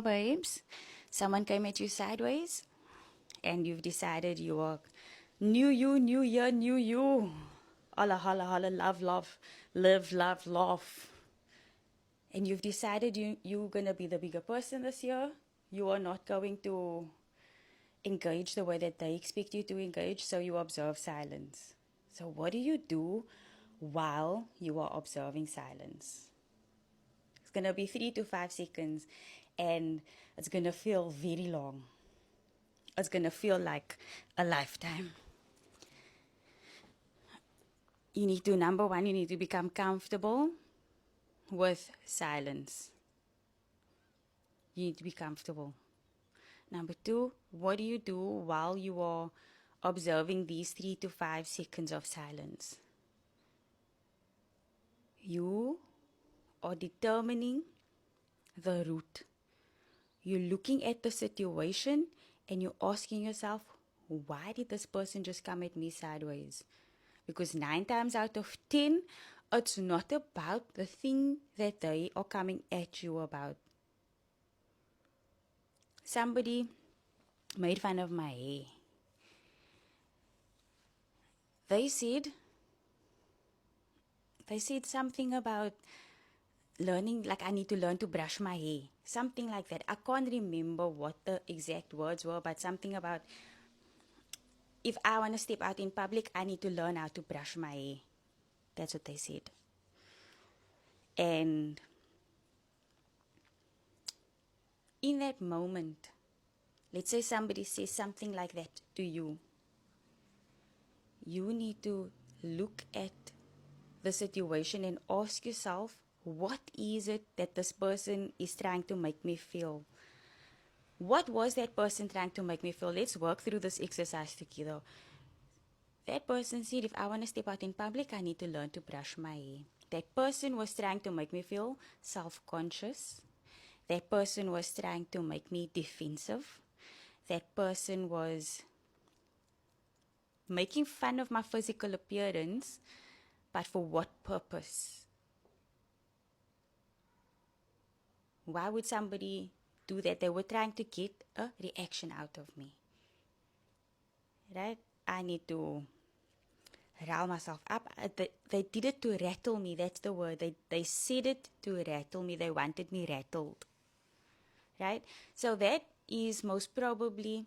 Babes, someone came at you sideways and you've decided you are new year, new you. Holla, holla, holla, love, love, live, love, laugh. And you've decided you're going to be the bigger person this year. You are not going to engage the way that they expect you to engage, so you observe silence. So, what do you do while you are observing silence? It's going to be 3 to 5 seconds and it's going to feel very long. It's going to feel like a lifetime. You need to, number one, you need to become comfortable with silence. You need to be comfortable. Number two, what do you do while you are observing these 3 to 5 seconds of silence? You are determining the root. You're looking at the situation and you're asking yourself, why did this person just come at me sideways? Because 9 times out of 10, it's not about the thing that they are coming at you about. Somebody made fun of my hair. They said something about learning, like I need to learn to brush my hair. Something like that. I can't remember what the exact words were, but something about if I want to step out in public, I need to learn how to brush my hair. That's what they said. And in that moment, let's say somebody says something like that to you. You need to look at the situation and ask yourself, what is it that this person is trying to make me feel? What was that person trying to make me feel? Let's work through this exercise together. That person said, if I want to step out in public, I need to learn to brush my hair. That person was trying to make me feel self-conscious. That person was trying to make me defensive. That person was making fun of my physical appearance, but for what purpose? Why would somebody do that? They were trying to get a reaction out of me. Right? I need to rile myself up. They did it to rattle me. That's the word. They said it to rattle me. They wanted me rattled. Right? So that is most probably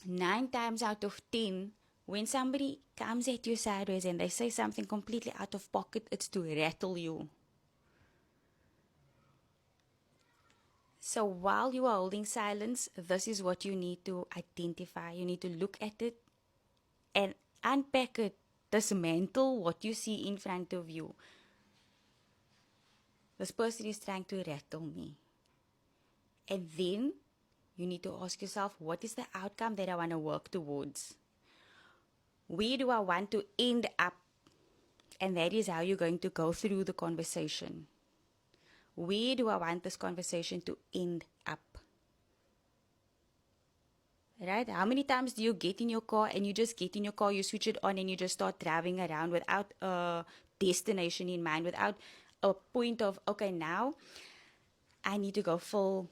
9 times out of 10 when somebody comes at you sideways and they say something completely out of pocket, it's to rattle you. So while you are holding silence, this is what you need to identify. You need to look at it and unpack it, dismantle what you see in front of you. This person is trying to rattle me. And then you need to ask yourself, what is the outcome that I want to work towards? Where do I want to end up? And that is how you're going to go through the conversation. Where do I want this conversation to end up? Right? How many times do you get in your car and you just get in your car, you switch it on and you just start driving around without a destination in mind, without a point of, okay, now I need to go fill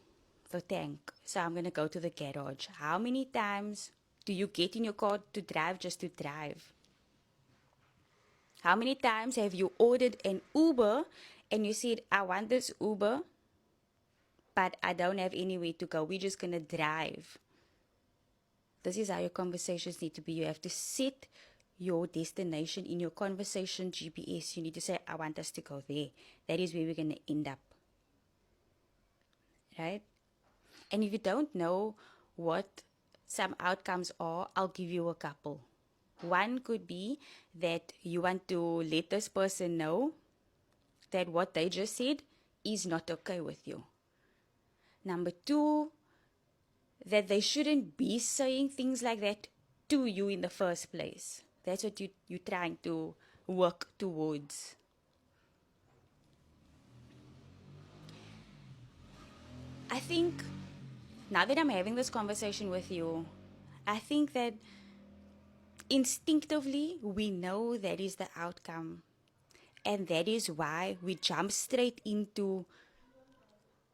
the tank. So I'm going to go to the garage. How many times do you get in your car to drive just to drive? How many times have you ordered an Uber and you said, I want this Uber, but I don't have anywhere to go. We're just going to drive. This is how your conversations need to be. You have to set your destination in your conversation GPS. You need to say, I want us to go there. That is where we're going to end up. Right? And if you don't know what some outcomes are, I'll give you a couple. One could be that you want to let this person know that what they just said is not okay with you. Number two, that they shouldn't be saying things like that to you in the first place. That's what you're trying to work towards. I think now that I'm having this conversation with you, I think that instinctively we know that is the outcome. And that is why we jump straight into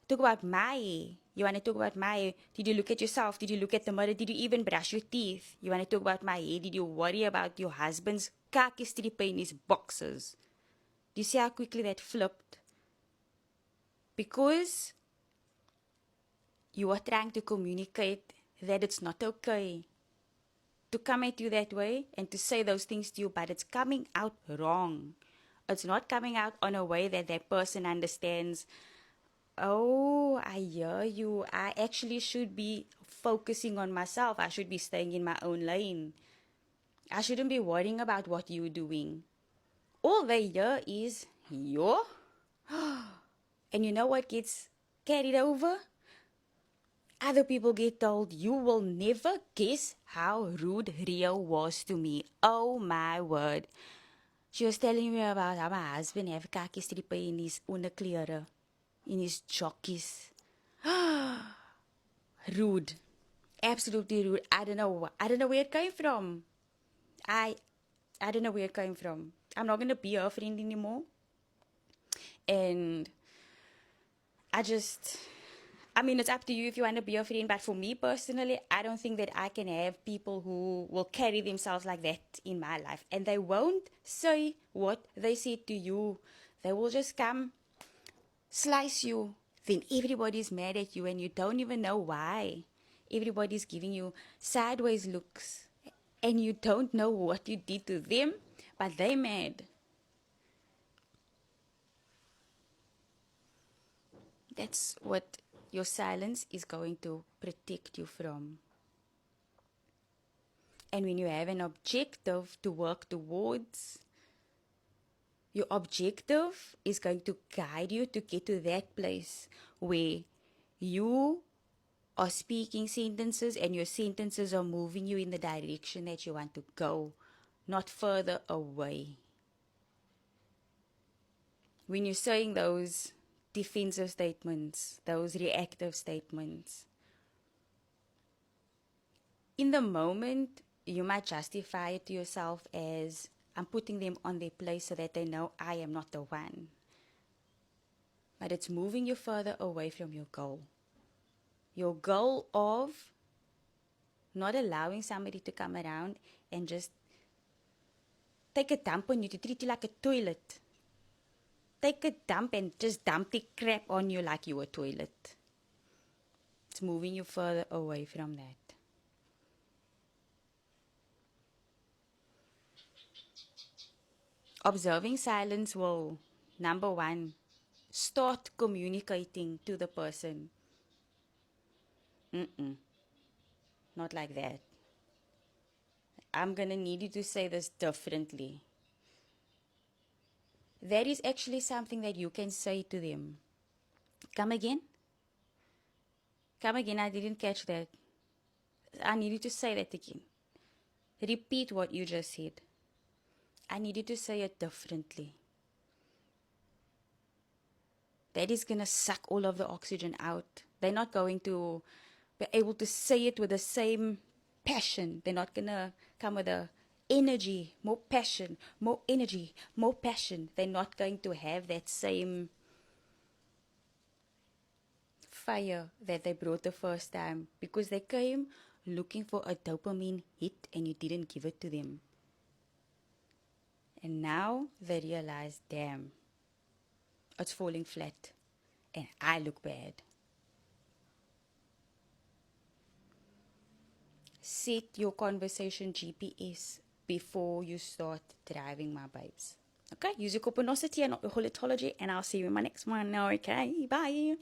talk about my hair. You want to talk about my hair? Did you look at yourself? Did you look at the mirror? Did you even brush your teeth? You want to talk about my hair? Did you worry about your husband's khaki strip in his boxes? Do you see how quickly that flipped? Because you are trying to communicate that it's not okay to come at you that way and to say those things to you, but it's coming out wrong. It's not coming out on a way that that person understands. Oh, I hear you. I actually should be focusing on myself. I should be staying in my own lane. I shouldn't be worrying about what you're doing. All they hear is, yo. And you know what gets carried over? Other people get told, you will never guess how rude Rio was to me. Oh my word. She was telling me about how my husband have khaki strippe in his onderklere, in his jockeys. Rude. Absolutely rude. I don't know. I don't know where it came from. I I don't know where it came from. I'm not gonna be her friend anymore. And I just, I mean, it's up to you if you want to be a friend, but for me personally, I don't think that I can have people who will carry themselves like that in my life. And they won't say what they said to you. They will just come, slice you. Then everybody's mad at you and you don't even know why. Everybody's giving you sideways looks and you don't know what you did to them, but they mad. That's what your silence is going to protect you from. And when you have an objective to work towards, your objective is going to guide you to get to that place where you are speaking sentences and your sentences are moving you in the direction that you want to go, not further away. When you're saying those defensive statements, those reactive statements, in the moment, you might justify it to yourself as, I'm putting them on their place so that they know I am not the one. But it's moving you further away from your goal. Your goal of not allowing somebody to come around and just take a dump on you, to treat you like a toilet. Take a dump and just dump the crap on you like you a toilet. It's moving you further away from that. Observing silence will, number one, start communicating to the person. Not like that. I'm gonna need you to say this differently. That is actually something that you can say to them. Come again? Come again, I didn't catch that. I need you to say that again. Repeat what you just said. I need you to say it differently. That is going to suck all of the oxygen out. They're not going to be able to say it with the same passion. They're not going to come with the energy, more passion, more energy, more passion. They're not going to have that same fire that they brought the first time because they came looking for a dopamine hit and you didn't give it to them. And now they realize, damn, it's falling flat and I look bad. Set your conversation GPS before you start driving, my babes. Okay, use your copanosity and not your holitology, and I'll see you in my next one. Okay, bye.